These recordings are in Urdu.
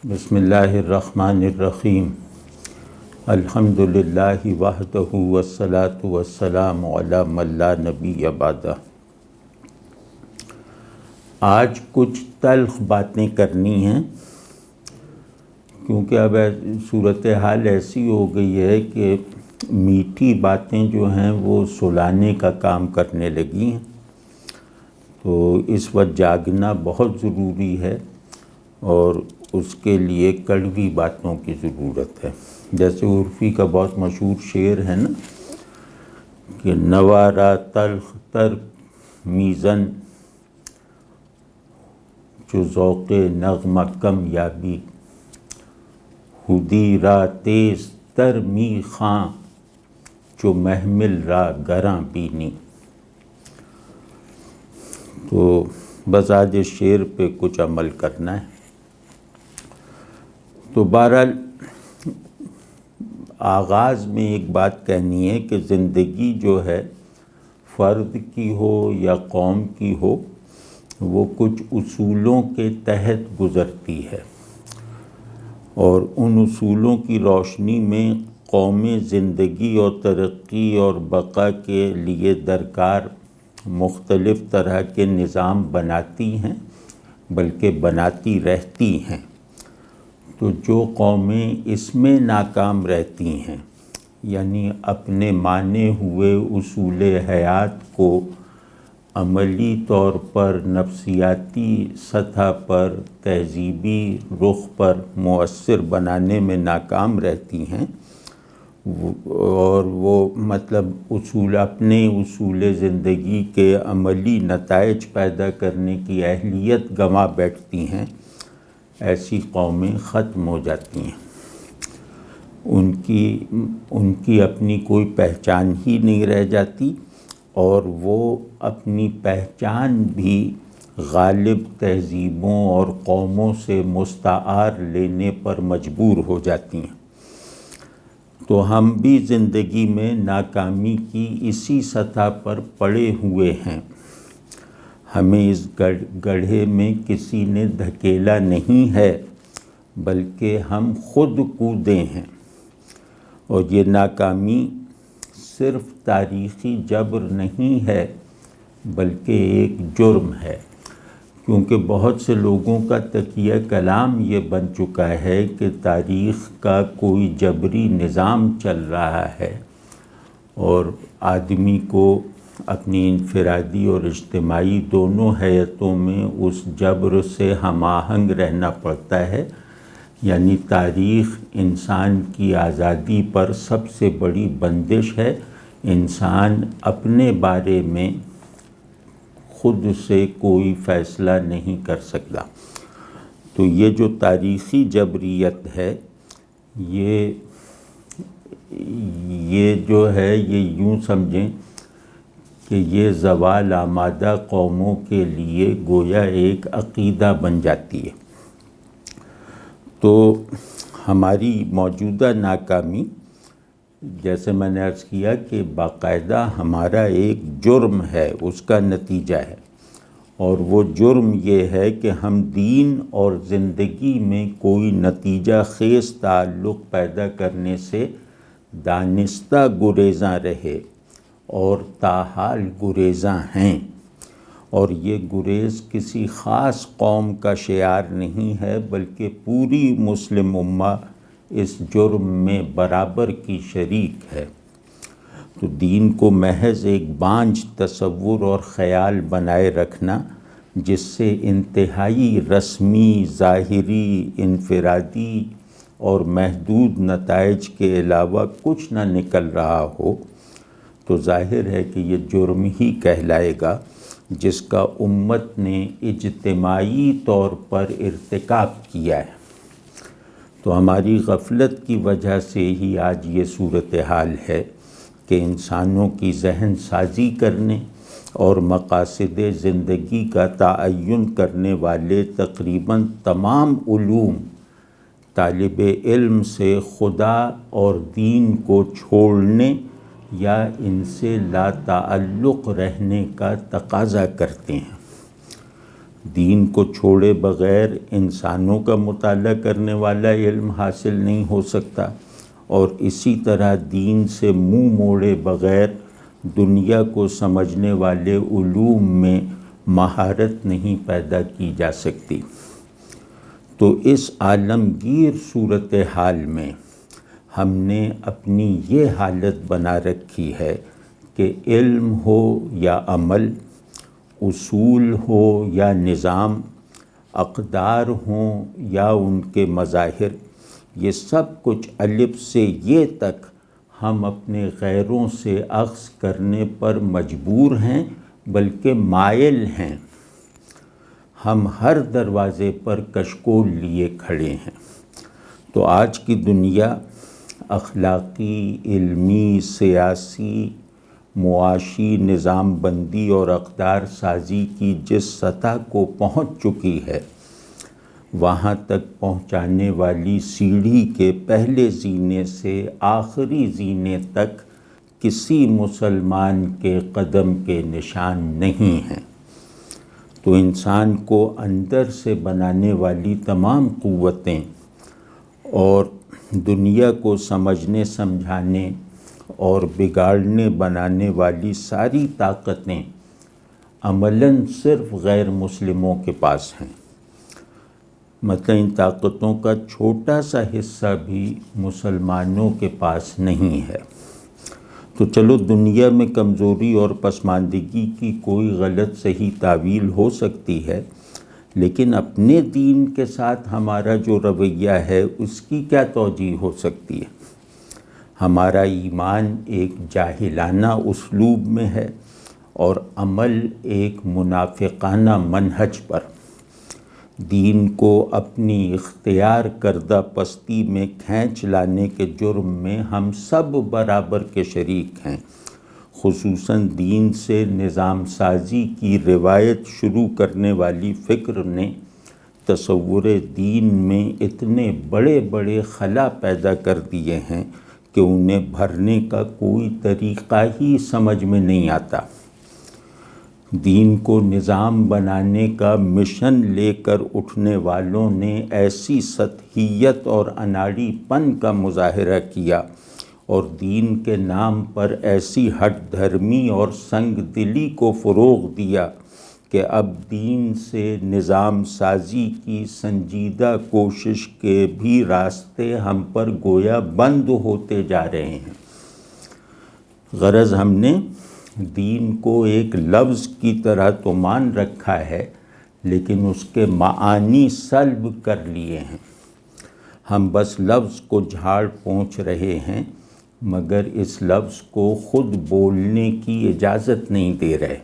بسم اللہ الرحمن الرحیم الحمد للہ وحدہ والصلاة والسلام علی من لا نبی بعدہ۔ آج کچھ تلخ باتیں کرنی ہیں کیونکہ اب صورتحال ایسی ہو گئی ہے کہ میٹھی باتیں جو ہیں وہ سلانے کا کام کرنے لگی ہیں، تو اس وقت جاگنا بہت ضروری ہے اور اس کے لیے کڑوی باتوں کی ضرورت ہے۔ جیسے عرفی کا بہت مشہور شعر ہے نا کہ نوارا تلخ تر میزن جو ذوق نغمہ کم یابی، خودی را تیز تر می خاں جو محمل را گراں بینی۔ تو بس آج اس شعر پہ کچھ عمل کرنا ہے۔ تو بہرحال آغاز میں ایک بات کہنی ہے کہ زندگی جو ہے فرد کی ہو یا قوم کی ہو، وہ کچھ اصولوں کے تحت گزرتی ہے، اور ان اصولوں کی روشنی میں قومیں زندگی اور ترقی اور بقا کے لیے درکار مختلف طرح کے نظام بناتی ہیں، بلکہ بناتی رہتی ہیں۔ تو جو قومیں اس میں ناکام رہتی ہیں، یعنی اپنے مانے ہوئے اصول حیات کو عملی طور پر نفسیاتی سطح پر تہذیبی رخ پر مؤثر بنانے میں ناکام رہتی ہیں، اور وہ اپنے اصول زندگی کے عملی نتائج پیدا کرنے کی اہلیت گنوا بیٹھتی ہیں، ایسی قومیں ختم ہو جاتی ہیں۔ ان کی اپنی کوئی پہچان ہی نہیں رہ جاتی، اور وہ اپنی پہچان بھی غالب تہذیبوں اور قوموں سے مستعار لینے پر مجبور ہو جاتی ہیں۔ تو ہم بھی زندگی میں ناکامی کی اسی سطح پر پڑے ہوئے ہیں۔ ہمیں اس گڑھے میں کسی نے دھکیلا نہیں ہے، بلکہ ہم خود کودے ہیں، اور یہ ناکامی صرف تاریخی جبر نہیں ہے بلکہ ایک جرم ہے، کیونکہ بہت سے لوگوں کا تکیہ کلام یہ بن چکا ہے کہ تاریخ کا کوئی جبری نظام چل رہا ہے، اور آدمی کو اپنی انفرادی اور اجتماعی دونوں حیتوں میں اس جبر سے ہم آہنگ رہنا پڑتا ہے۔ یعنی تاریخ انسان کی آزادی پر سب سے بڑی بندش ہے۔ انسان اپنے بارے میں خود سے کوئی فیصلہ نہیں کر سکتا۔ تو یہ جو تاریخی جبریت ہے، یہ جو ہے، یہ یوں سمجھیں کہ یہ زوال آمادہ قوموں کے لیے گویا ایک عقیدہ بن جاتی ہے۔ تو ہماری موجودہ ناکامی، جیسے میں نے عرض کیا کہ باقاعدہ ہمارا ایک جرم ہے، اس کا نتیجہ ہے، اور وہ جرم یہ ہے کہ ہم دین اور زندگی میں کوئی نتیجہ خیز تعلق پیدا کرنے سے دانستہ گریزاں رہے اور تاحال گریزاں ہیں، اور یہ گریز کسی خاص قوم کا شعار نہیں ہے، بلکہ پوری مسلم امہ اس جرم میں برابر کی شریک ہے۔ تو دین کو محض ایک بانجھ تصور اور خیال بنائے رکھنا، جس سے انتہائی رسمی، ظاہری، انفرادی اور محدود نتائج کے علاوہ کچھ نہ نکل رہا ہو، تو ظاہر ہے کہ یہ جرم ہی کہلائے گا جس کا امت نے اجتماعی طور پر ارتکاب کیا ہے۔ تو ہماری غفلت کی وجہ سے ہی آج یہ صورتحال ہے کہ انسانوں کی ذہن سازی کرنے اور مقاصد زندگی کا تعین کرنے والے تقریباً تمام علوم طالب علم سے خدا اور دین کو چھوڑنے یا ان سے لا تعلق رہنے کا تقاضا کرتے ہیں۔ دین کو چھوڑے بغیر انسانوں کا مطالعہ کرنے والا علم حاصل نہیں ہو سکتا، اور اسی طرح دین سے منہ موڑے بغیر دنیا کو سمجھنے والے علوم میں مہارت نہیں پیدا کی جا سکتی۔ تو اس عالمگیر صورتحال میں ہم نے اپنی یہ حالت بنا رکھی ہے کہ علم ہو یا عمل، اصول ہو یا نظام، اقدار ہوں یا ان کے مظاہر، یہ سب کچھ الف سے یہ تک ہم اپنے غیروں سے اخذ کرنے پر مجبور ہیں، بلکہ مائل ہیں۔ ہم ہر دروازے پر کشکول لیے کھڑے ہیں۔ تو آج کی دنیا اخلاقی، علمی، سیاسی، معاشی نظام بندی اور اقدار سازی کی جس سطح کو پہنچ چکی ہے، وہاں تک پہنچانے والی سیڑھی کے پہلے زینے سے آخری زینے تک کسی مسلمان کے قدم کے نشان نہیں ہیں۔ تو انسان کو اندر سے بنانے والی تمام قوتیں اور دنیا کو سمجھنے سمجھانے اور بگاڑنے بنانے والی ساری طاقتیں عملاً صرف غیر مسلموں کے پاس ہیں۔ مطلب ان طاقتوں کا چھوٹا سا حصہ بھی مسلمانوں کے پاس نہیں ہے۔ تو چلو دنیا میں کمزوری اور پسماندگی کی کوئی غلط صحیح تعویل ہو سکتی ہے، لیکن اپنے دین کے ساتھ ہمارا جو رویہ ہے اس کی کیا توجیہ ہو سکتی ہے؟ ہمارا ایمان ایک جاہلانہ اسلوب میں ہے اور عمل ایک منافقانہ منہج پر۔ دین کو اپنی اختیار کردہ پستی میں کھینچ لانے کے جرم میں ہم سب برابر کے شریک ہیں۔ خصوصاً دین سے نظام سازی کی روایت شروع کرنے والی فکر نے تصور دین میں اتنے بڑے بڑے خلا پیدا کر دیے ہیں کہ انہیں بھرنے کا کوئی طریقہ ہی سمجھ میں نہیں آتا۔ دین کو نظام بنانے کا مشن لے کر اٹھنے والوں نے ایسی سطحیت اور اناڑی پن کا مظاہرہ کیا اور دین کے نام پر ایسی ہٹ دھرمی اور سنگ دلی کو فروغ دیا کہ اب دین سے نظام سازی کی سنجیدہ کوشش کے بھی راستے ہم پر گویا بند ہوتے جا رہے ہیں۔ غرض ہم نے دین کو ایک لفظ کی طرح تو مان رکھا ہے، لیکن اس کے معانی سلب کر لیے ہیں۔ ہم بس لفظ کو جھاڑ پونچھ رہے ہیں، مگر اس لفظ کو خود بولنے کی اجازت نہیں دے رہے۔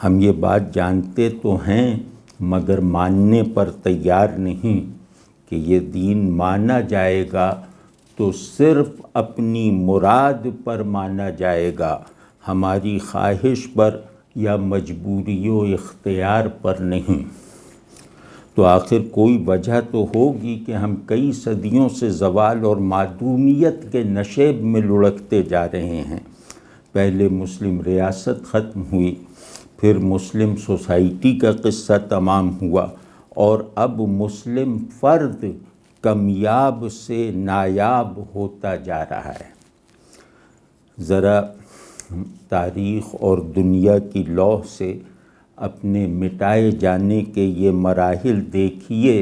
ہم یہ بات جانتے تو ہیں مگر ماننے پر تیار نہیں کہ یہ دین مانا جائے گا تو صرف اپنی مراد پر مانا جائے گا، ہماری خواہش پر یا مجبوری و اختیار پر نہیں۔ تو آخر کوئی وجہ تو ہوگی کہ ہم کئی صدیوں سے زوال اور معدومیت کے نشیب میں لڑکتے جا رہے ہیں۔ پہلے مسلم ریاست ختم ہوئی، پھر مسلم سوسائٹی کا قصہ تمام ہوا، اور اب مسلم فرد کمیاب سے نایاب ہوتا جا رہا ہے۔ ذرا تاریخ اور دنیا کی لوح سے اپنے مٹائے جانے کے یہ مراحل دیکھیے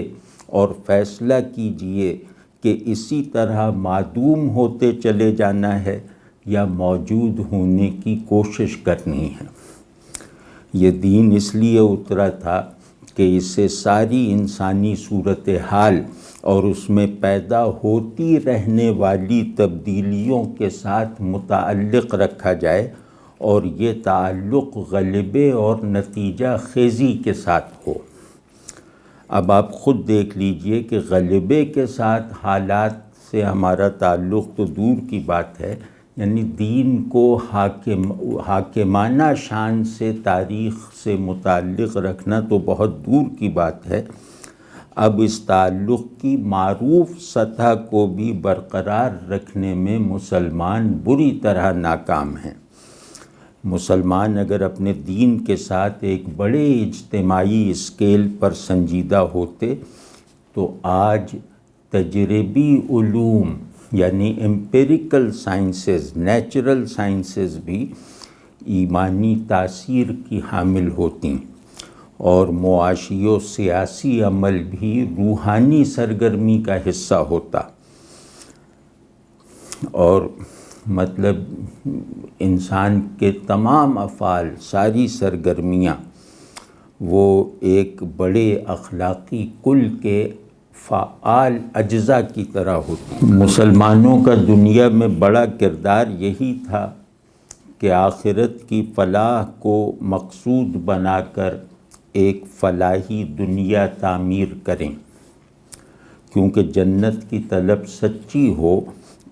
اور فیصلہ کیجئے کہ اسی طرح معدوم ہوتے چلے جانا ہے یا موجود ہونے کی کوشش کرنی ہے۔ یہ دین اس لیے اترا تھا کہ اسے ساری انسانی صورتحال اور اس میں پیدا ہوتی رہنے والی تبدیلیوں کے ساتھ متعلق رکھا جائے، اور یہ تعلق غلبے اور نتیجہ خیزی کے ساتھ ہو۔ اب آپ خود دیکھ لیجئے کہ غلبے کے ساتھ حالات سے ہمارا تعلق تو دور کی بات ہے، یعنی دین کو حاکمانہ شان سے تاریخ سے متعلق رکھنا تو بہت دور کی بات ہے۔ اب اس تعلق کی معروف سطح کو بھی برقرار رکھنے میں مسلمان بری طرح ناکام ہیں۔ مسلمان اگر اپنے دین کے ساتھ ایک بڑے اجتماعی اسکیل پر سنجیدہ ہوتے تو آج تجربی علوم یعنی امپیریکل سائنسز، نیچرل سائنسز بھی ایمانی تاثیر کی حامل ہوتی اور معاشی و سیاسی عمل بھی روحانی سرگرمی کا حصہ ہوتا، اور مطلب انسان کے تمام افعال، ساری سرگرمیاں وہ ایک بڑے اخلاقی کل کے فعال اجزاء کی طرح ہوتی۔ مسلمانوں کا دنیا میں بڑا کردار یہی تھا کہ آخرت کی فلاح کو مقصود بنا کر ایک فلاحی دنیا تعمیر کریں، کیونکہ جنت کی طلب سچی ہو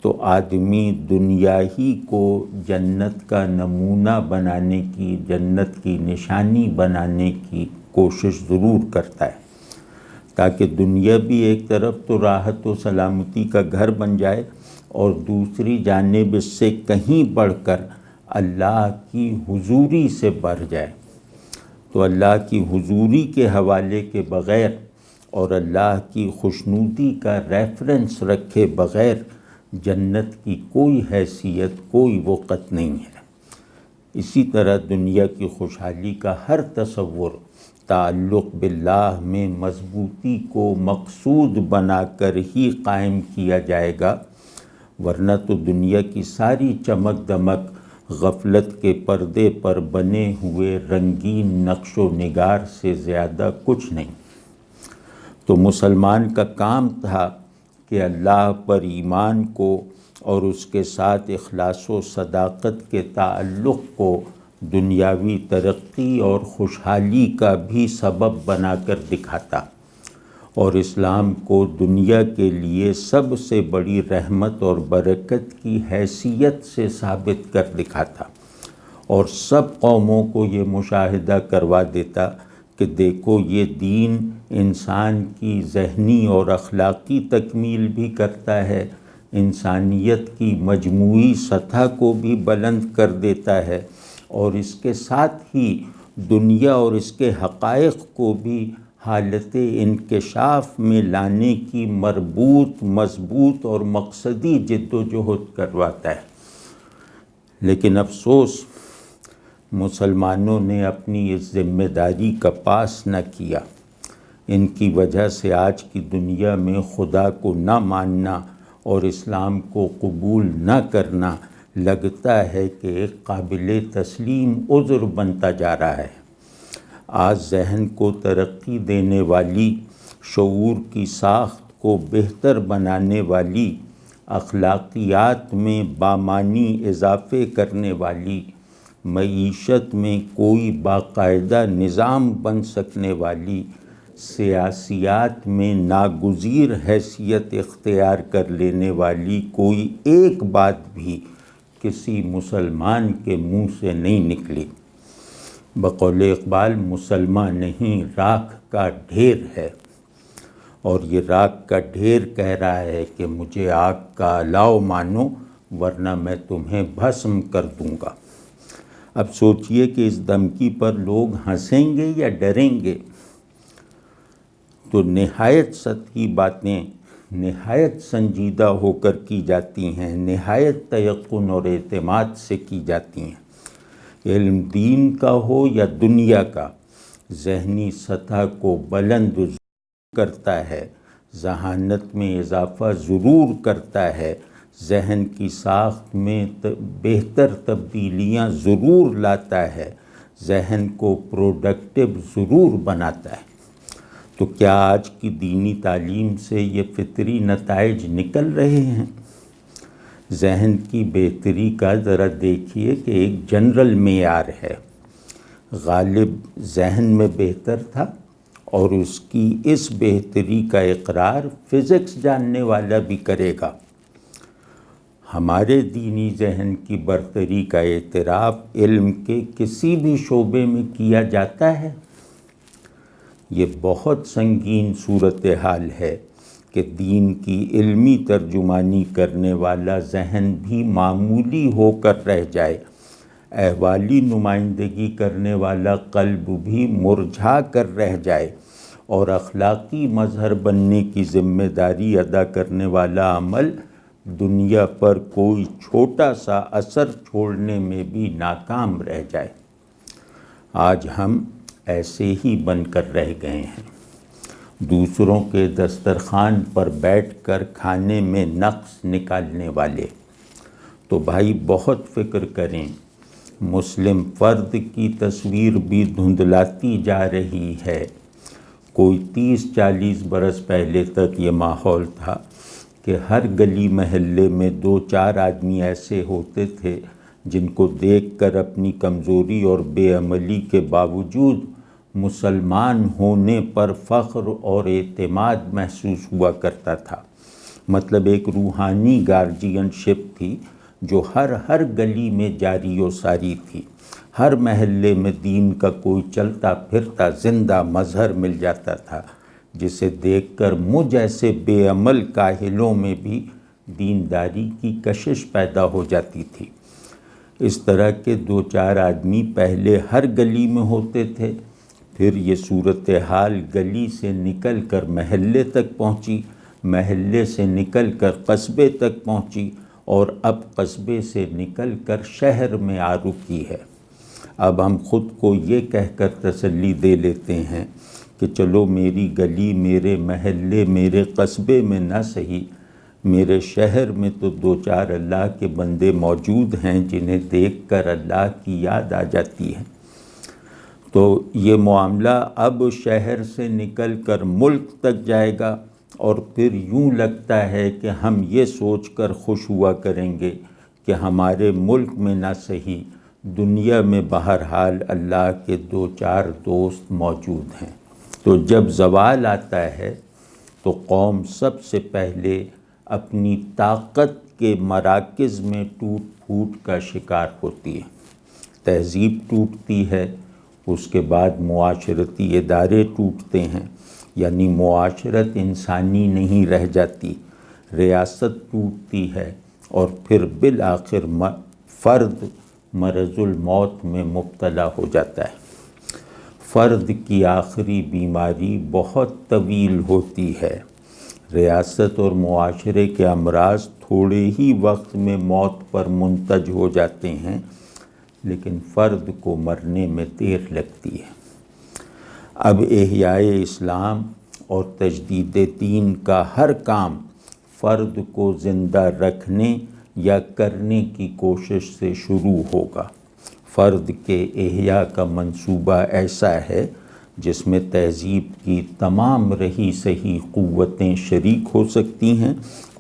تو آدمی دنیا ہی کو جنت کا نمونہ بنانے کی، جنت کی نشانی بنانے کی کوشش ضرور کرتا ہے، تاکہ دنیا بھی ایک طرف تو راحت و سلامتی کا گھر بن جائے اور دوسری جانب اس سے کہیں بڑھ کر اللہ کی حضوری سے بڑھ جائے۔ تو اللہ کی حضوری کے حوالے کے بغیر اور اللہ کی خوشنودی کا ریفرنس رکھے بغیر جنت کی کوئی حیثیت، کوئی وقت نہیں ہے۔ اسی طرح دنیا کی خوشحالی کا ہر تصور تعلق باللہ میں مضبوطی کو مقصود بنا کر ہی قائم کیا جائے گا، ورنہ تو دنیا کی ساری چمک دمک غفلت کے پردے پر بنے ہوئے رنگین نقش و نگار سے زیادہ کچھ نہیں۔ تو مسلمان کا کام تھا کہ اللہ پر ایمان کو اور اس کے ساتھ اخلاص و صداقت کے تعلق کو دنیاوی ترقی اور خوشحالی کا بھی سبب بنا کر دکھاتا، اور اسلام کو دنیا کے لیے سب سے بڑی رحمت اور برکت کی حیثیت سے ثابت کر دکھاتا، اور سب قوموں کو یہ مشاہدہ کروا دیتا کہ دیکھو یہ دین انسان کی ذہنی اور اخلاقی تکمیل بھی کرتا ہے، انسانیت کی مجموعی سطح کو بھی بلند کر دیتا ہے، اور اس کے ساتھ ہی دنیا اور اس کے حقائق کو بھی حالت انکشاف میں لانے کی مربوط، مضبوط اور مقصدی جد و جہد کرواتا ہے۔ لیکن افسوس مسلمانوں نے اپنی اس ذمہ داری کا پاس نہ کیا۔ ان کی وجہ سے آج کی دنیا میں خدا کو نہ ماننا اور اسلام کو قبول نہ کرنا لگتا ہے کہ ایک قابل تسلیم عذر بنتا جا رہا ہے۔ آج ذہن کو ترقی دینے والی، شعور کی ساخت کو بہتر بنانے والی، اخلاقیات میں بامعنی اضافے کرنے والی، معیشت میں کوئی باقاعدہ نظام بن سکنے والی، سیاسیات میں ناگزیر حیثیت اختیار کر لینے والی کوئی ایک بات بھی کسی مسلمان کے منہ سے نہیں نکلی۔ بقول اقبال مسلمان نہیں راکھ کا ڈھیر ہے، اور یہ راکھ کا ڈھیر کہہ رہا ہے کہ مجھے آگ کا الاؤ مانو ورنہ میں تمہیں بھسم کر دوں گا۔ اب سوچئے کہ اس دھمکی پر لوگ ہنسیں گے یا ڈریں گے؟ تو نہایت سطحی باتیں نہایت سنجیدہ ہو کر کی جاتی ہیں، نہایت تیقن اور اعتماد سے کی جاتی ہیں۔ علم دین کا ہو یا دنیا کا، ذہنی سطح کو بلند کرتا ہے، ذہانت میں اضافہ ضرور کرتا ہے، ذہن کی ساخت میں بہتر تبدیلیاں ضرور لاتا ہے، ذہن کو پروڈکٹیو ضرور بناتا ہے۔ تو کیا آج کی دینی تعلیم سے یہ فطری نتائج نکل رہے ہیں؟ ذہن کی بہتری کا ذرا دیکھیے کہ ایک جنرل معیار ہے۔ غالب ذہن میں بہتر تھا اور اس کی اس بہتری کا اقرار فزکس جاننے والا بھی کرے گا۔ ہمارے دینی ذہن کی برتری کا اعتراف علم کے کسی بھی شعبے میں کیا جاتا ہے؟ یہ بہت سنگین صورتحال ہے کہ دین کی علمی ترجمانی کرنے والا ذہن بھی معمولی ہو کر رہ جائے، احوالی نمائندگی کرنے والا قلب بھی مرجھا کر رہ جائے اور اخلاقی مظہر بننے کی ذمہ داری ادا کرنے والا عمل دنیا پر کوئی چھوٹا سا اثر چھوڑنے میں بھی ناکام رہ جائے۔ آج ہم ایسے ہی بن کر رہ گئے ہیں، دوسروں کے دسترخوان پر بیٹھ کر کھانے میں نقص نکالنے والے۔ تو بھائی بہت فکر کریں، مسلم فرد کی تصویر بھی دھندلاتی جا رہی ہے۔ کوئی 30-40 برس پہلے تک یہ ماحول تھا کہ ہر گلی محلے میں 2-4 آدمی ایسے ہوتے تھے جن کو دیکھ کر اپنی کمزوری اور بے عملی کے باوجود مسلمان ہونے پر فخر اور اعتماد محسوس ہوا کرتا تھا۔ مطلب ایک روحانی گارجین شپ تھی جو ہر گلی میں جاری و ساری تھی۔ ہر محلے میں دین کا کوئی چلتا پھرتا زندہ مظہر مل جاتا تھا جسے دیکھ کر مجھ ایسے بے عمل کاہلوں میں بھی دینداری کی کشش پیدا ہو جاتی تھی۔ اس طرح کے 2-4 آدمی پہلے ہر گلی میں ہوتے تھے، پھر یہ صورتحال گلی سے نکل کر محلے تک پہنچی، محلے سے نکل کر قصبے تک پہنچی اور اب قصبے سے نکل کر شہر میں آ رکی ہے۔ اب ہم خود کو یہ کہہ کر تسلی دے لیتے ہیں کہ چلو میری گلی، میرے محلے، میرے قصبے میں نہ صحیح، میرے شہر میں تو 2-4 اللہ کے بندے موجود ہیں جنہیں دیکھ کر اللہ کی یاد آ جاتی ہے۔ تو یہ معاملہ اب شہر سے نکل کر ملک تک جائے گا، اور پھر یوں لگتا ہے کہ ہم یہ سوچ کر خوش ہوا کریں گے کہ ہمارے ملک میں نہ صحیح دنیا میں بہرحال اللہ کے 2-4 دوست موجود ہیں۔ تو جب زوال آتا ہے تو قوم سب سے پہلے اپنی طاقت کے مراکز میں ٹوٹ پھوٹ کا شکار ہوتی ہے۔ تہذیب ٹوٹتی ہے، اس کے بعد معاشرتی ادارے ٹوٹتے ہیں، یعنی معاشرت انسانی نہیں رہ جاتی، ریاست ٹوٹتی ہے، اور پھر بالآخر فرد مرض الموت میں مبتلا ہو جاتا ہے۔ فرد کی آخری بیماری بہت طویل ہوتی ہے۔ ریاست اور معاشرے کے امراض تھوڑے ہی وقت میں موت پر منتج ہو جاتے ہیں، لیکن فرد کو مرنے میں دیر لگتی ہے۔ اب احیاء اسلام اور تجدید دین کا ہر کام فرد کو زندہ رکھنے یا کرنے کی کوشش سے شروع ہوگا۔ فرد کے احیاء کا منصوبہ ایسا ہے جس میں تہذیب کی تمام رہی سہی قوتیں شریک ہو سکتی ہیں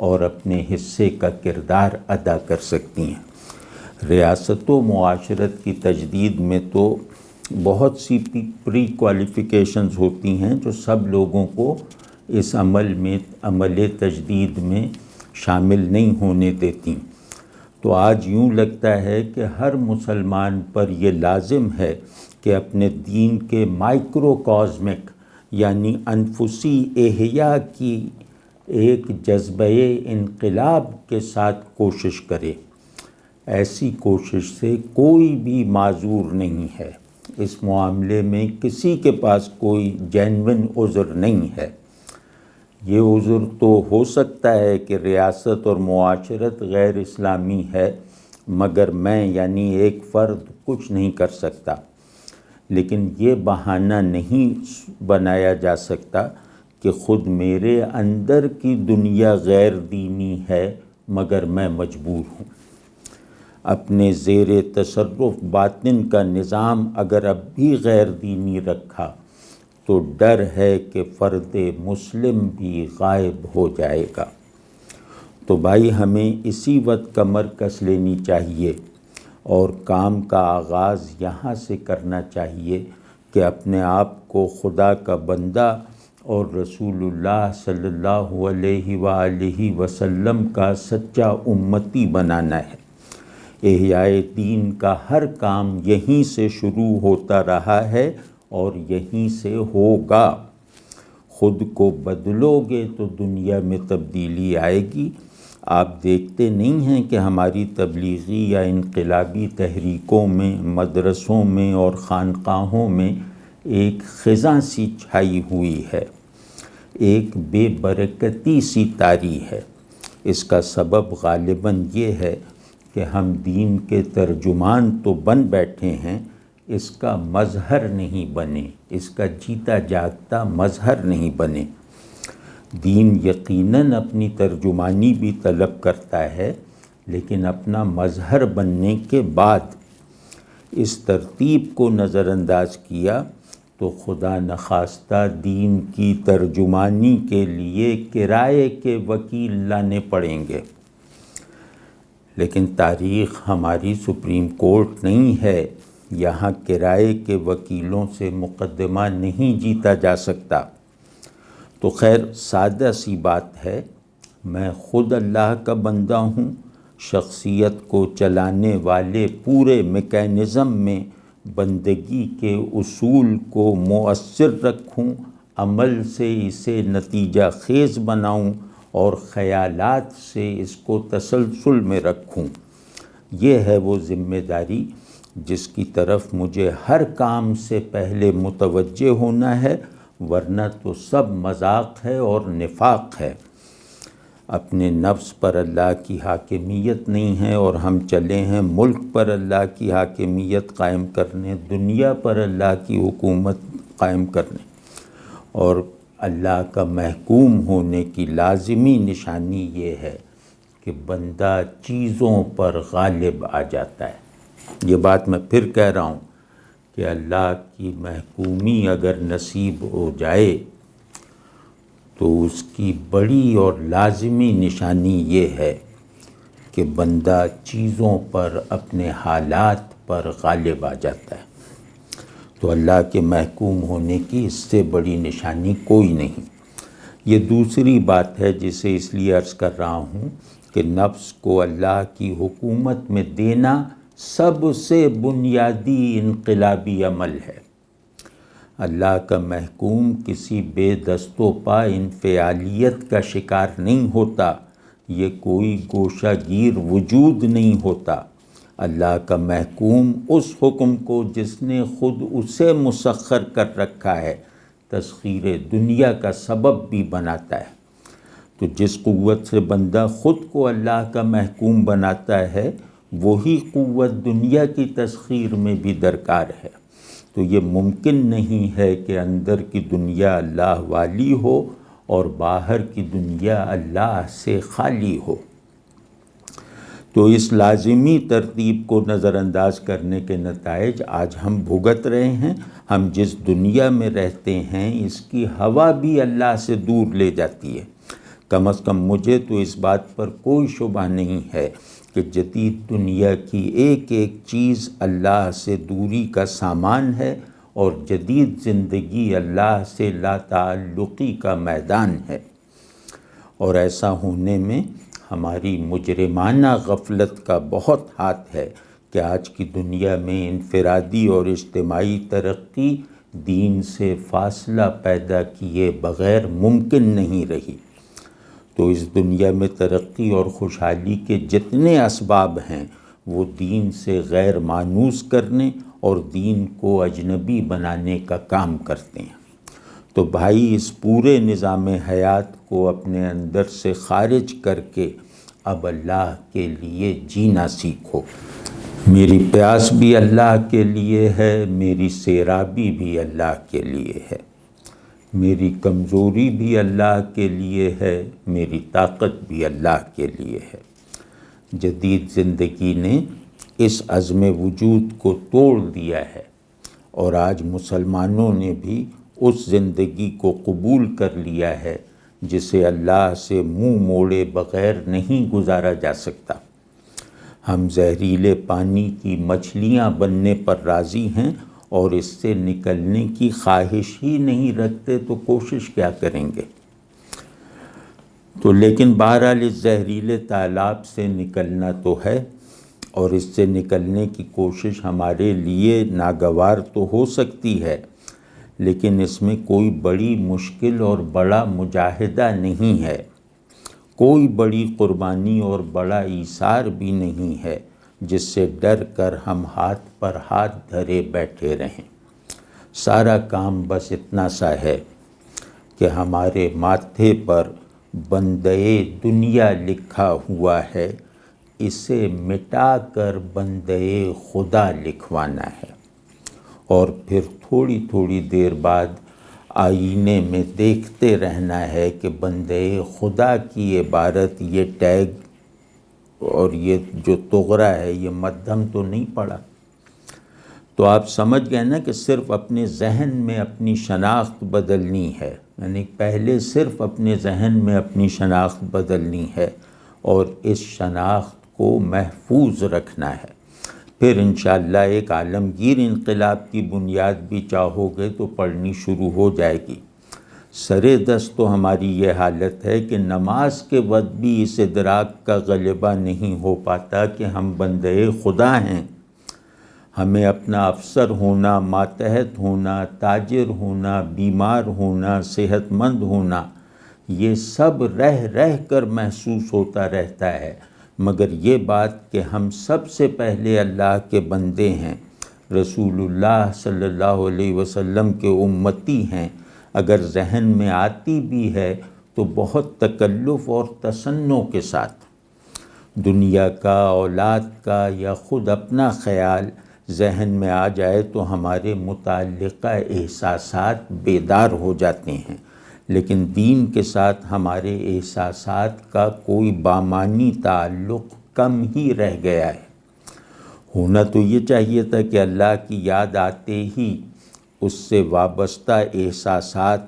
اور اپنے حصے کا کردار ادا کر سکتی ہیں۔ ریاست و معاشرت کی تجدید میں تو بہت سی پری کوالیفیکیشنز ہوتی ہیں جو سب لوگوں کو اس عمل تجدید میں شامل نہیں ہونے دیتی۔ تو آج یوں لگتا ہے کہ ہر مسلمان پر یہ لازم ہے کہ اپنے دین کے مائکرو کازمک یعنی انفسی احیاء کی ایک جذبہ انقلاب کے ساتھ کوشش کرے۔ ایسی کوشش سے کوئی بھی معذور نہیں ہے۔ اس معاملے میں کسی کے پاس کوئی جینوین عذر نہیں ہے۔ یہ عذر تو ہو سکتا ہے کہ ریاست اور معاشرت غیر اسلامی ہے، مگر میں یعنی ایک فرد کچھ نہیں کر سکتا، لیکن یہ بہانہ نہیں بنایا جا سکتا کہ خود میرے اندر کی دنیا غیر دینی ہے مگر میں مجبور ہوں۔ اپنے زیر تصرف باطن کا نظام اگر اب بھی غیر دینی رکھا تو ڈر ہے کہ فرد مسلم بھی غائب ہو جائے گا۔ تو بھائی ہمیں اسی وقت کمر کس لینی چاہیے اور کام کا آغاز یہاں سے کرنا چاہیے کہ اپنے آپ کو خدا کا بندہ اور رسول اللہ صلی اللہ علیہ وآلہ وسلم کا سچا امتی بنانا ہے۔ احیاء دین کا ہر کام یہیں سے شروع ہوتا رہا ہے اور یہیں سے ہوگا۔ خود کو بدلو گے تو دنیا میں تبدیلی آئے گی، آپ دیکھتے نہیں ہیں کہ ہماری تبلیغی یا انقلابی تحریکوں میں، مدرسوں میں اور خانقاہوں میں ایک خزاں سی چھائی ہوئی ہے، ایک بے برکتی سی طاری ہے۔ اس کا سبب غالباً یہ ہے کہ ہم دین کے ترجمان تو بن بیٹھے ہیں، اس کا مظہر نہیں بنے، اس کا جیتا جاگتا مظہر نہیں بنے۔ دین یقیناً اپنی ترجمانی بھی طلب کرتا ہے، لیکن اپنا مظہر بننے کے بعد اس ترتیب کو نظر انداز کیا تو خدا نخواستہ دین کی ترجمانی کے لیے کرائے کے وکیل لانے پڑیں گے۔ لیکن تاریخ ہماری سپریم کورٹ نہیں ہے، یہاں کرائے کے وکیلوں سے مقدمہ نہیں جیتا جا سکتا۔ تو خیر سادہ سی بات ہے، میں خود اللہ کا بندہ ہوں، شخصیت کو چلانے والے پورے میکینزم میں بندگی کے اصول کو مؤثر رکھوں، عمل سے اسے نتیجہ خیز بناؤں اور خیالات سے اس کو تسلسل میں رکھوں۔ یہ ہے وہ ذمہ داری جس کی طرف مجھے ہر کام سے پہلے متوجہ ہونا ہے، ورنہ تو سب مذاق ہے اور نفاق ہے۔ اپنے نفس پر اللہ کی حاکمیت نہیں ہے اور ہم چلے ہیں ملک پر اللہ کی حاکمیت قائم کرنے، دنیا پر اللہ کی حکومت قائم کرنے، اور اللہ کا محکوم ہونے کی لازمی نشانی یہ ہے کہ بندہ چیزوں پر غالب آ جاتا ہے۔ یہ بات میں پھر کہہ رہا ہوں کہ اللہ کی محکومی اگر نصیب ہو جائے تو اس کی بڑی اور لازمی نشانی یہ ہے کہ بندہ چیزوں پر، اپنے حالات پر غالب آ جاتا ہے۔ تو اللہ کے محکوم ہونے کی اس سے بڑی نشانی کوئی نہیں۔ یہ دوسری بات ہے جسے اس لیے عرض کر رہا ہوں کہ نفس کو اللہ کی حکومت میں دینا سب سے بنیادی انقلابی عمل ہے۔ اللہ کا محکوم کسی بے دست و پا انفعالیت کا شکار نہیں ہوتا، یہ کوئی گوشہ گیر وجود نہیں ہوتا۔ اللہ کا محکوم اس حکم کو جس نے خود اسے مسخر کر رکھا ہے تسخیر دنیا کا سبب بھی بناتا ہے۔ تو جس قوت سے بندہ خود کو اللہ کا محکوم بناتا ہے وہی قوت دنیا کی تسخیر میں بھی درکار ہے۔ تو یہ ممکن نہیں ہے کہ اندر کی دنیا اللہ والی ہو اور باہر کی دنیا اللہ سے خالی ہو۔ تو اس لازمی ترتیب کو نظر انداز کرنے کے نتائج آج ہم بھگت رہے ہیں۔ ہم جس دنیا میں رہتے ہیں اس کی ہوا بھی اللہ سے دور لے جاتی ہے۔ کم از کم مجھے تو اس بات پر کوئی شبہ نہیں ہے کہ جدید دنیا کی ایک ایک چیز اللہ سے دوری کا سامان ہے اور جدید زندگی اللہ سے لا تعلقی کا میدان ہے۔ اور ایسا ہونے میں ہماری مجرمانہ غفلت کا بہت ہاتھ ہے کہ آج کی دنیا میں انفرادی اور اجتماعی ترقی دین سے فاصلہ پیدا کیے بغیر ممکن نہیں رہی۔ تو اس دنیا میں ترقی اور خوشحالی کے جتنے اسباب ہیں وہ دین سے غیر مانوس کرنے اور دین کو اجنبی بنانے کا کام کرتے ہیں۔ تو بھائی اس پورے نظام حیات کو اپنے اندر سے خارج کر کے اب اللہ کے لیے جینا سیکھو۔ میری پیاس بھی اللہ کے لیے ہے، میری سیرابی بھی اللہ کے لیے ہے، میری کمزوری بھی اللہ کے لیے ہے، میری طاقت بھی اللہ کے لیے ہے۔ جدید زندگی نے اس عزم وجود کو توڑ دیا ہے اور آج مسلمانوں نے بھی اس زندگی کو قبول کر لیا ہے جسے اللہ سے منہ موڑے بغیر نہیں گزارا جا سکتا۔ ہم زہریلے پانی کی مچھلیاں بننے پر راضی ہیں اور اس سے نکلنے کی خواہش ہی نہیں رکھتے تو کوشش کیا کریں گے؟ تو لیکن بہرحال اس زہریلے تالاب سے نکلنا تو ہے، اور اس سے نکلنے کی کوشش ہمارے لیے ناگوار تو ہو سکتی ہے، لیکن اس میں کوئی بڑی مشکل اور بڑا مجاہدہ نہیں ہے۔ کوئی بڑی قربانی اور بڑا ایثار بھی نہیں ہے جس سے ڈر کر ہم ہاتھ پر ہاتھ دھرے بیٹھے رہیں۔ سارا کام بس اتنا سا ہے کہ ہمارے ماتھے پر بندے دنیا لکھا ہوا ہے، اسے مٹا کر بندے خدا لکھوانا ہے، اور پھر تھوڑی تھوڑی دیر بعد آئینے میں دیکھتے رہنا ہے کہ بندے خدا کی عبارت یہ ٹیگ اور یہ جو تغرا ہے یہ مدھم تو نہیں پڑا۔ تو آپ سمجھ گئے نا کہ صرف اپنے ذہن میں اپنی شناخت بدلنی ہے، یعنی پہلے صرف اپنے ذہن میں اپنی شناخت بدلنی ہے اور اس شناخت کو محفوظ رکھنا ہے، پھر انشاءاللہ ایک عالمگیر انقلاب کی بنیاد بھی چاہو گے تو پڑھنی شروع ہو جائے گی۔ سرے دست تو ہماری یہ حالت ہے کہ نماز کے وقت بھی اس ادراک کا غلبہ نہیں ہو پاتا کہ ہم بندے خدا ہیں۔ ہمیں اپنا افسر ہونا، ماتحت ہونا، تاجر ہونا، بیمار ہونا، صحت مند ہونا، یہ سب رہ رہ کر محسوس ہوتا رہتا ہے، مگر یہ بات کہ ہم سب سے پہلے اللہ کے بندے ہیں، رسول اللہ صلی اللہ علیہ وسلم کے امتی ہیں، اگر ذہن میں آتی بھی ہے تو بہت تکلف اور تصنع کے ساتھ۔ دنیا کا، اولاد کا یا خود اپنا خیال ذہن میں آ جائے تو ہمارے متعلقہ احساسات بیدار ہو جاتے ہیں، لیکن دین کے ساتھ ہمارے احساسات کا کوئی بامانی تعلق کم ہی رہ گیا ہے۔ ہونا تو یہ چاہیے تھا کہ اللہ کی یاد آتے ہی اس سے وابستہ احساسات،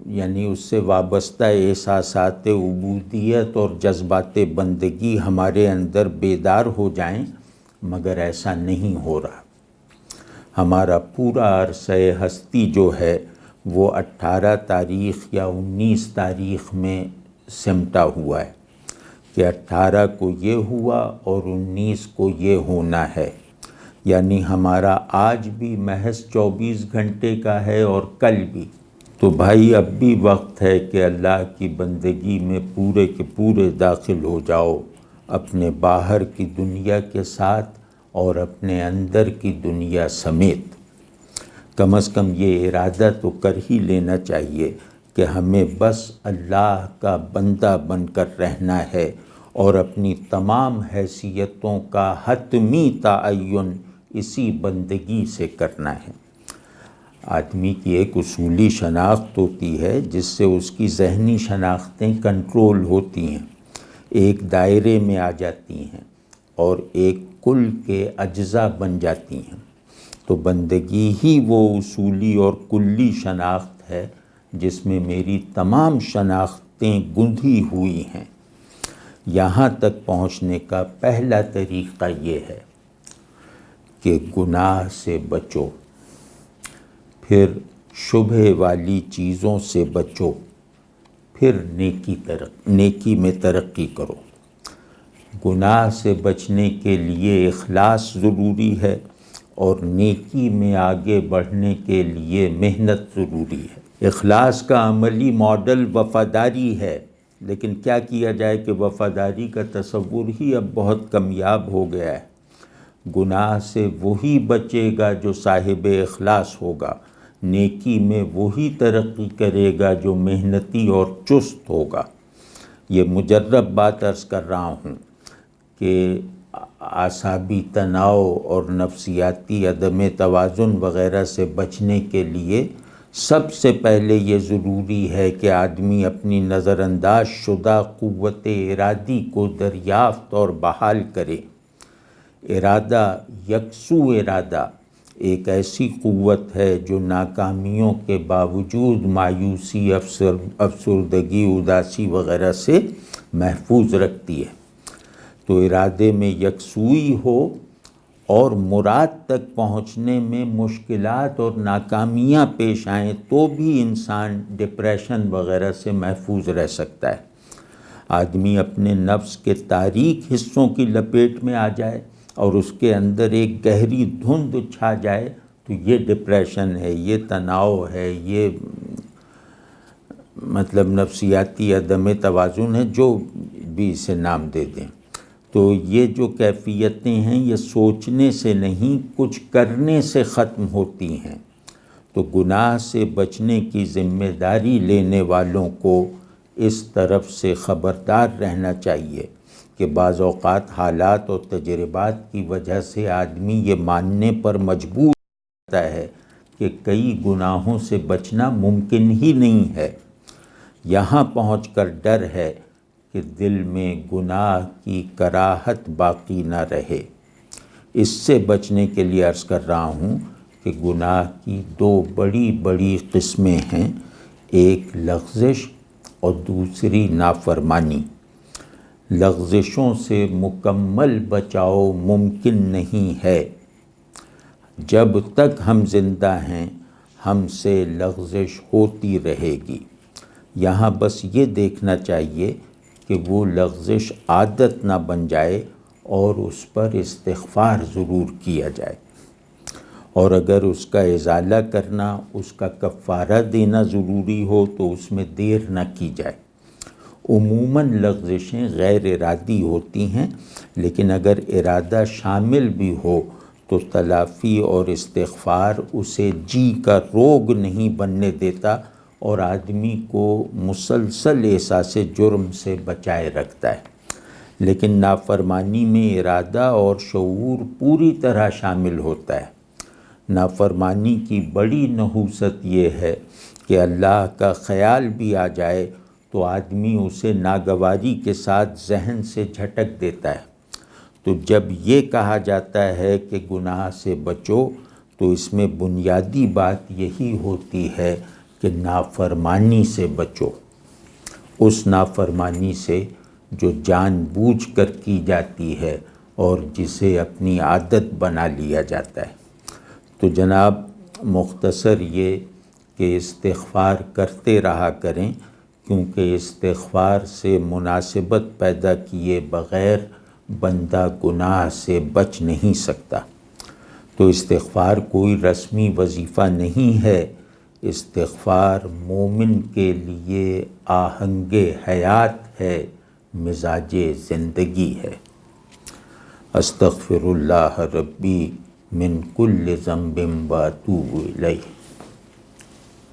یعنی اس سے وابستہ احساسات عبودیت اور جذبات بندگی ہمارے اندر بیدار ہو جائیں، مگر ایسا نہیں ہو رہا۔ ہمارا پورا عرصہ ہستی جو ہے وہ 18 تاریخ یا 19 تاریخ میں سمٹا ہوا ہے کہ 18 کو یہ ہوا اور 19 کو یہ ہونا ہے، یعنی ہمارا آج بھی محض 24 گھنٹے کا ہے اور کل بھی۔ تو بھائی اب بھی وقت ہے کہ اللہ کی بندگی میں پورے کے پورے داخل ہو جاؤ، اپنے باہر کی دنیا کے ساتھ اور اپنے اندر کی دنیا سمیت۔ کم از کم یہ ارادہ تو کر ہی لینا چاہیے کہ ہمیں بس اللہ کا بندہ بن کر رہنا ہے اور اپنی تمام حیثیتوں کا حتمی تعین اسی بندگی سے کرنا ہے۔ آدمی کی ایک اصولی شناخت ہوتی ہے جس سے اس کی ذہنی شناختیں کنٹرول ہوتی ہیں، ایک دائرے میں آ جاتی ہیں اور ایک کل کے اجزاء بن جاتی ہیں۔ تو بندگی ہی وہ اصولی اور کلی شناخت ہے جس میں میری تمام شناختیں گندھی ہوئی ہیں۔ یہاں تک پہنچنے کا پہلا طریقہ یہ ہے کہ گناہ سے بچو، پھر شبہ والی چیزوں سے بچو، پھر نیکی میں ترقی کرو۔ گناہ سے بچنے کے لیے اخلاص ضروری ہے اور نیکی میں آگے بڑھنے کے لیے محنت ضروری ہے۔ اخلاص کا عملی ماڈل وفاداری ہے، لیکن کیا کیا جائے کہ وفاداری کا تصور ہی اب بہت کمیاب ہو گیا ہے۔ گناہ سے وہی بچے گا جو صاحب اخلاص ہوگا، نیکی میں وہی ترقی کرے گا جو محنتی اور چست ہوگا۔ یہ مجرب بات عرض کر رہا ہوں کہ اعصابی تناؤ اور نفسیاتی عدم توازن وغیرہ سے بچنے کے لیے سب سے پہلے یہ ضروری ہے کہ آدمی اپنی نظر انداز شدہ قوت ارادی کو دریافت اور بحال کرے۔ ارادہ، یکسو ارادہ، ایک ایسی قوت ہے جو ناکامیوں کے باوجود مایوسی، افسردگی، اداسی وغیرہ سے محفوظ رکھتی ہے۔ تو ارادے میں یکسوئی ہو اور مراد تک پہنچنے میں مشکلات اور ناکامیاں پیش آئیں تو بھی انسان ڈپریشن وغیرہ سے محفوظ رہ سکتا ہے۔ آدمی اپنے نفس کے تاریک حصوں کی لپیٹ میں آ جائے اور اس کے اندر ایک گہری دھند چھا جائے تو یہ ڈپریشن ہے، یہ تناؤ ہے، یہ مطلب نفسیاتی عدم توازن ہے، جو بھی اسے نام دے دیں۔ تو یہ جو کیفیتیں ہیں یہ سوچنے سے نہیں، کچھ کرنے سے ختم ہوتی ہیں۔ تو گناہ سے بچنے کی ذمہ داری لینے والوں کو اس طرف سے خبردار رہنا چاہیے کہ بعض اوقات حالات اور تجربات کی وجہ سے آدمی یہ ماننے پر مجبور ہوتا ہے کہ کئی گناہوں سے بچنا ممکن ہی نہیں ہے۔ یہاں پہنچ کر ڈر ہے کہ دل میں گناہ کی کراہت باقی نہ رہے۔ اس سے بچنے کے لیے عرض کر رہا ہوں کہ گناہ کی دو بڑی بڑی قسمیں ہیں، ایک لغزش اور دوسری نافرمانی۔ لغزشوں سے مکمل بچاؤ ممکن نہیں ہے۔ جب تک ہم زندہ ہیں ہم سے لغزش ہوتی رہے گی۔ یہاں بس یہ دیکھنا چاہیے کہ وہ لغزش عادت نہ بن جائے اور اس پر استغفار ضرور کیا جائے، اور اگر اس کا ازالہ کرنا، اس کا کفارہ دینا ضروری ہو تو اس میں دیر نہ کی جائے۔ عموماً لغزشیں غیر ارادی ہوتی ہیں، لیکن اگر ارادہ شامل بھی ہو تو تلافی اور استغفار اسے جی کا روگ نہیں بننے دیتا اور آدمی کو مسلسل احساس جرم سے بچائے رکھتا ہے۔ لیکن نافرمانی میں ارادہ اور شعور پوری طرح شامل ہوتا ہے۔ نافرمانی کی بڑی نحوست یہ ہے کہ اللہ کا خیال بھی آ جائے تو آدمی اسے ناگواری کے ساتھ ذہن سے جھٹک دیتا ہے۔ تو جب یہ کہا جاتا ہے کہ گناہ سے بچو تو اس میں بنیادی بات یہی ہوتی ہے کہ نافرمانی سے بچو، اس نافرمانی سے جو جان بوجھ کر کی جاتی ہے اور جسے اپنی عادت بنا لیا جاتا ہے۔ تو جناب مختصر یہ کہ استغفار کرتے رہا کریں، کیونکہ استغفار سے مناسبت پیدا کیے بغیر بندہ گناہ سے بچ نہیں سکتا۔ تو استغفار کوئی رسمی وظیفہ نہیں ہے، استغفار مومن کے لیے آہنگ حیات ہے، مزاج زندگی ہے۔ استغفر اللہ ربی من کل ذنب واتوب الیہ۔